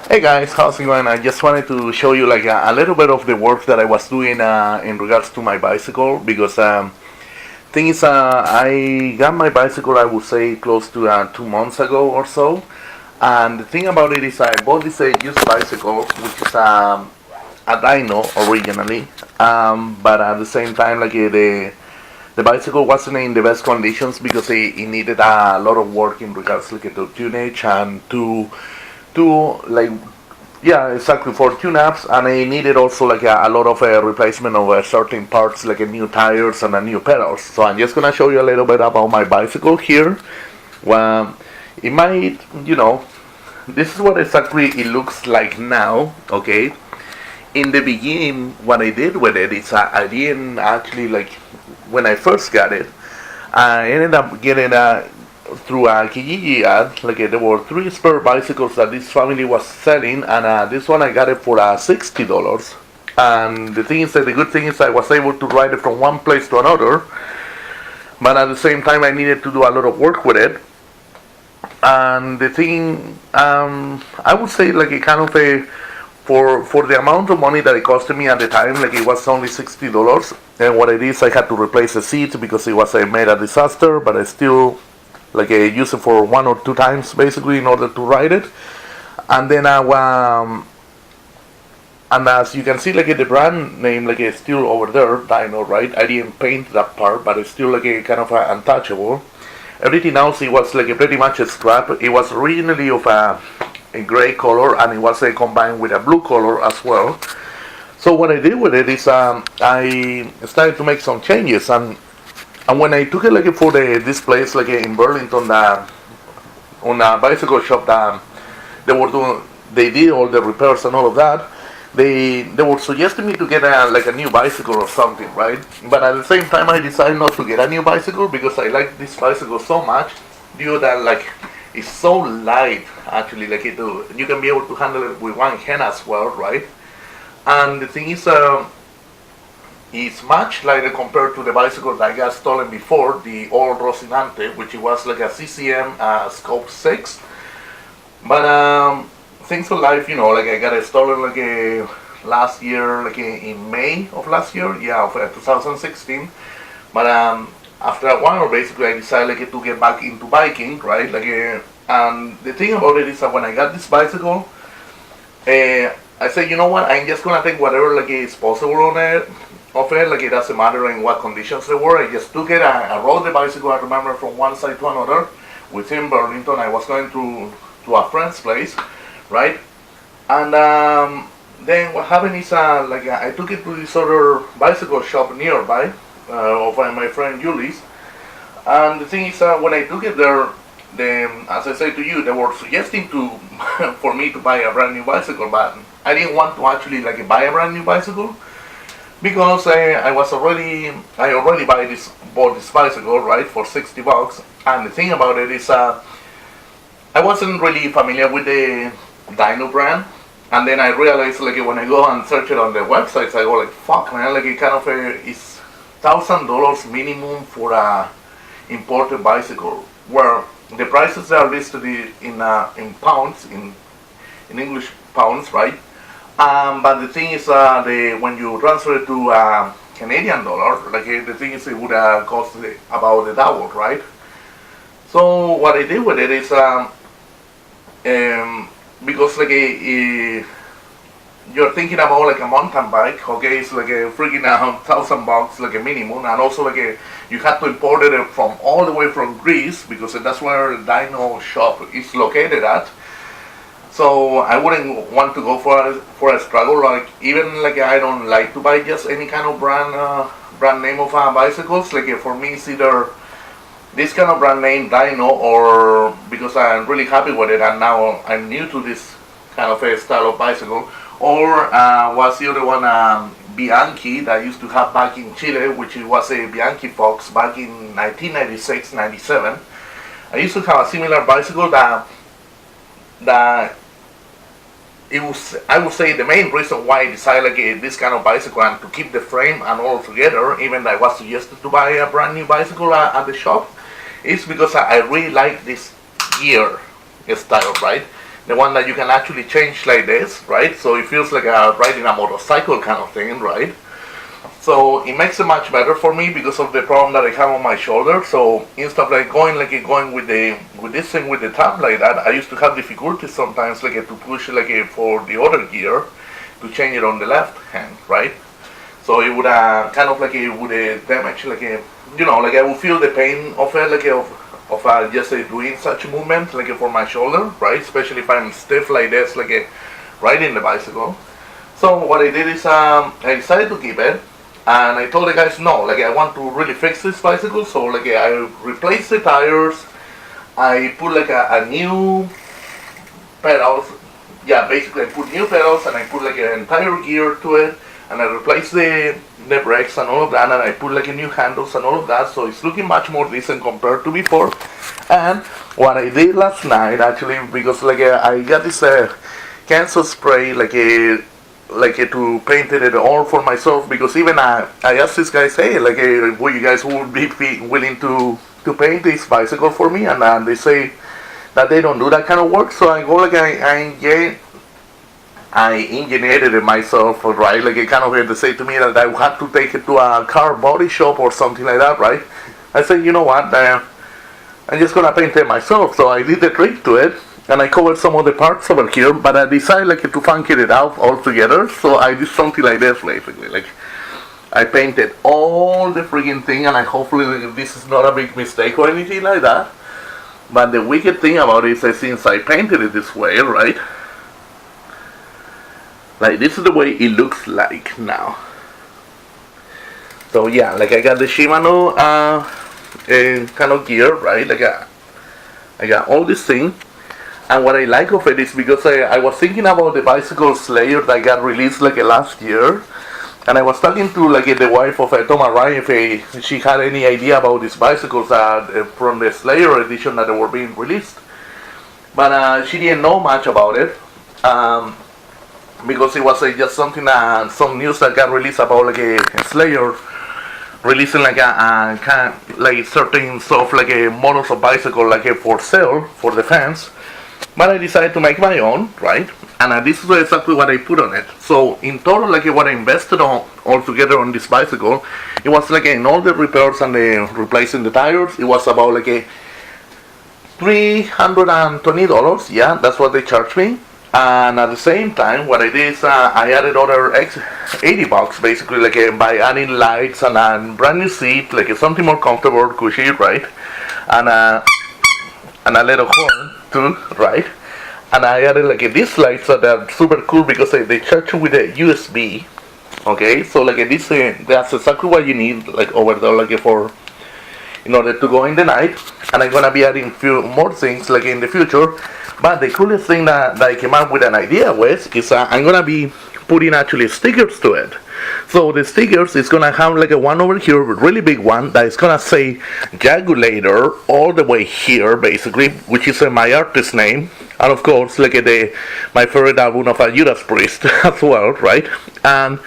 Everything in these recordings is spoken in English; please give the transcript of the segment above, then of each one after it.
Hey guys, how's it going? I just wanted to show you like a little bit of the work that I was doing in regards to my bicycle because thing is I got my bicycle I would say close to 2 months ago or so, and the thing about it is I bought this used bicycle which is a dyno originally, but at the same time like the bicycle wasn't in the best conditions because it needed a lot of work in regards like to tunage and to like yeah, exactly for tune-ups, and I needed also like a lot of replacement of certain parts, like new tires and new pedals. So I'm just gonna show you a little bit about my bicycle here. Well, it might, this is what exactly it looks like now. Okay, in the beginning, what I did with it is I didn't actually like when I first got it. I ended up getting through a Kijiji ad, like there were three spare bicycles that this family was selling, and this one I got it for $60. And the thing is that the good thing is I was able to ride it from one place to another, but at the same time I needed to do a lot of work with it. And the thing, I would say like it kind of a for the amount of money that it costed me at the time, like it was only $60. And what it is, I had to replace the seat because it was made a disaster, but I still like I use it for one or two times basically in order to ride it. And then and as you can see, like the brand name, like it's still over there, Dino, right? I didn't paint that part, but it's still like a kind of untouchable. Everything else, it was like pretty much a scrap. It was originally of a gray color, and it was combined with a blue color as well. So what I did with it is I started to make some changes, and when I took it like for this place like in Burlington, on a bicycle shop that they did all the repairs and all of that. They were suggesting me to get like a new bicycle or something, right? But at the same time, I decided not to get a new bicycle because I like this bicycle so much, due that like it's so light actually. Like you can be able to handle it with one hand as well, right? And the thing is, it's much lighter compared to the bicycle that I got stolen before, the old Rocinante, which it was like a CCM Scope 6. But things for life, like I got it stolen like last year, like in May of last year, yeah, of 2016. But after a while, basically, I decided like to get back into biking, right? Like, and the thing about it is that when I got this bicycle, I said, you know what? I'm just gonna take whatever like is possible on it, of it. Like it doesn't matter in what conditions they were. I just took it. I rode the bicycle. I remember from one side to another. Within Burlington, I was going to a friend's place, right? And then what happened is like I took it to this other bicycle shop nearby of my friend Julie's. And the thing is, when I took it there, as I said to you, they were suggesting to for me to buy a brand new bicycle, but I didn't want to actually like buy a brand new bicycle because I already bought this bicycle, right, for $60. And the thing about it is I wasn't really familiar with the Dino brand, and then I realized like when I go and search it on the websites, I go like, fuck man, like it kind of is $1,000 minimum for a imported bicycle, where the prices are listed in pounds, in English pounds, right? But the thing is, when you transfer it to Canadian dollar, like the thing is, it would cost about the double, right? So what I did with it is, because like you're thinking about like a mountain bike, okay, it's like a freaking $1,000 like a minimum, and also like you have to import it from all the way from Greece because that's where the Dino shop is located at. So I wouldn't want to go for a struggle. Like even like I don't like to buy just any kind of brand name of bicycles. Like for me, it's either this kind of brand name Dino, or because I'm really happy with it and now I'm new to this kind of a style of bicycle, or was the other one Bianchi that I used to have back in Chile, which was a Bianchi Fox back in 1996-97. I used to have a similar bicycle that it was, I would say, the main reason why I decided like this kind of bicycle and to keep the frame and all together, even though I was suggested to buy a brand new bicycle at the shop, is because I really like this gear style, right? the one that you can actually change like this, right? So it feels like riding a motorcycle kind of thing, right? So it makes it much better for me because of the problem that I have on my shoulder. So instead of going with this thing with the tab like that, I used to have difficulty sometimes to push for the other gear to change it on the left hand, right? So it would kind of it would damage I would feel the pain of it of just doing such movement for my shoulder, right? Especially if I'm stiff like this riding the bicycle. So what I did is I decided to keep it, and I told the guys no, I want to really fix this bicycle. So I replaced the tires, I put a new pedals. Yeah, basically I put new pedals and I put an entire gear to it, and I replaced the brakes and all of that, and I put new handles and all of that, so it's looking much more decent compared to before. And what I did last night actually, because I got this cancer spray to paint it all for myself, because even I asked these guys, hey, would you guys would be willing to paint this bicycle for me, and they say that they don't do that kind of work. So I go I engineered it myself, right? It kind of had to say to me that I had to take it to a car body shop or something like that, right? I said, you know what, I'm just gonna paint it myself. So I did the trick to it, and I covered some of the parts over here, but I decided to funky it out all together. So I did something like this, basically. I painted all the freaking thing, and I hopefully this is not a big mistake or anything like that. But the wicked thing about it is that since I painted it this way, right? This is the way it looks like now. So yeah, I got the Shimano kind of gear, right? I got all this thing, and what I like of it is because I was thinking about the bicycle Slayer that got released last year, and I was talking to the wife of Thomas Ryan if she had any idea about these bicycles from the Slayer edition that were being released, but she didn't know much about it. Because it was just something, some news that got released about a Slayer releasing a kind of certain stuff models of bicycle for sale for the fans. But I decided to make my own, right? And this is exactly what I put on it. So in total, what I invested on altogether on this bicycle, it was in all the repairs and the replacing the tires, it was about $320. Yeah, that's what they charged me. And at the same time, what I did is I added other $80 basically, by adding lights and a brand new seat, something more comfortable, cushy, right? And a little horn too, right? And I added these lights that are super cool because they charge with a USB. Okay, so this that's exactly what you need over there for in order to go in the night. And I'm gonna be adding few more things in the future. But the coolest thing that I came up with an idea with is I'm gonna be putting actually stickers to it. So the stickers is gonna have a one over here, a really big one that is gonna say Jugulator all the way here, basically, which is my artist name, and of course my favorite album of Judas Priest as well, right? And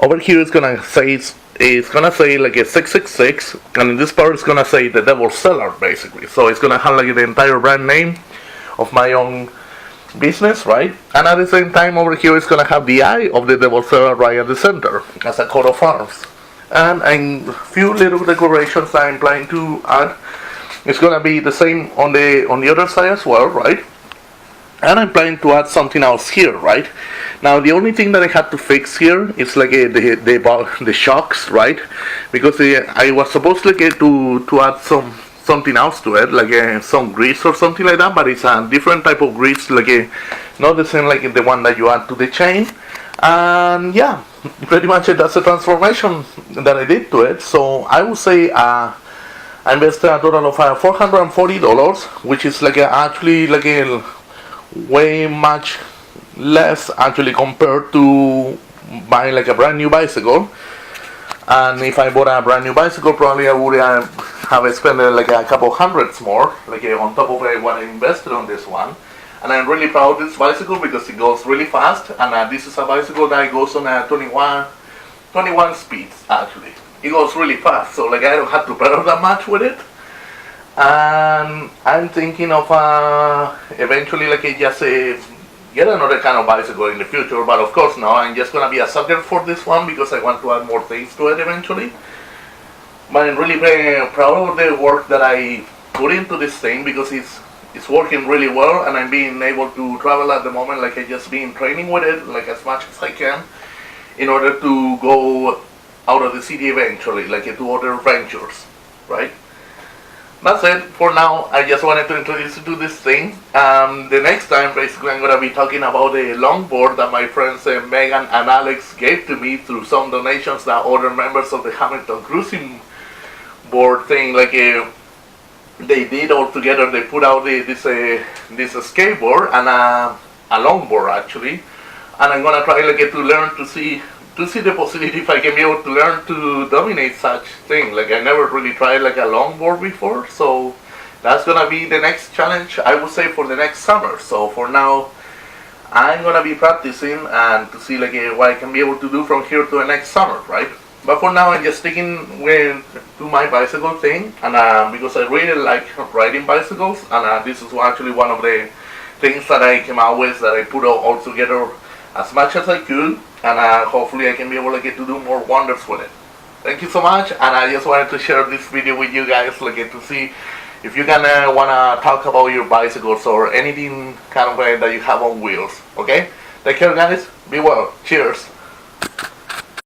over here it's gonna say a 666, and in this part it's gonna say the Devil's Cellar, basically. So it's gonna have the entire brand name of my own business, right? And at the same time over here it's gonna have the eye of the Devil's Cellar right at the center as a coat of arms. And a few little decorations I'm planning to add. It's gonna be the same on the other side as well, right? And I'm planning to add something else here, right? Now the only thing that I had to fix here is the shocks, right? Because I was supposed to add something else to it, some grease or something like that, but it's a different type of grease, not the same the one that you add to the chain. And yeah, pretty much that's the transformation that I did to it. So I would say I invested a total of $440, which is actually way much less actually compared to buying a brand new bicycle. And if I bought a brand new bicycle, probably I would have spent a couple hundreds more, on top of what I invested on this one. And I'm really proud of this bicycle because it goes really fast. And this is a bicycle that goes on 21 speeds actually. It goes really fast, so I don't have to pedal that much with it. And I'm thinking of eventually like just get another kind of bicycle in the future. But of course now I'm just gonna be a sucker for this one because I want to add more things to it eventually. But I'm really very proud of the work that I put into this thing because it's working really well, and I'm being able to travel at the moment. Like I just been training with it like as much as I can in order to go out of the city eventually, like to other ventures, right? That's it for now. I just wanted to introduce you to this thing. The next time, basically, I'm gonna be talking about a longboard that my friends Megan and Alex gave to me through some donations that other members of the Hamilton Cruising board thing, like they did all together. They put out this skateboard and a longboard actually, and I'm gonna try like to learn to see the possibility if I can be able to learn to dominate such thing. Like I never really tried like a longboard before, so that's gonna be the next challenge I would say for the next summer. So for now, I'm gonna be practicing and to see like what I can be able to do from here to the next summer, right? But for now, I'm just sticking with to my bicycle thing, and because I really like riding bicycles, and this is actually one of the things that I came out with that I put all together as much as I could, and hopefully I can be able to get to do more wonders with it. Thank you so much, and I just wanted to share this video with you guys, like to see if you can wanna talk about your bicycles or anything kind of that you have on wheels. Okay, take care, guys. Be well. Cheers.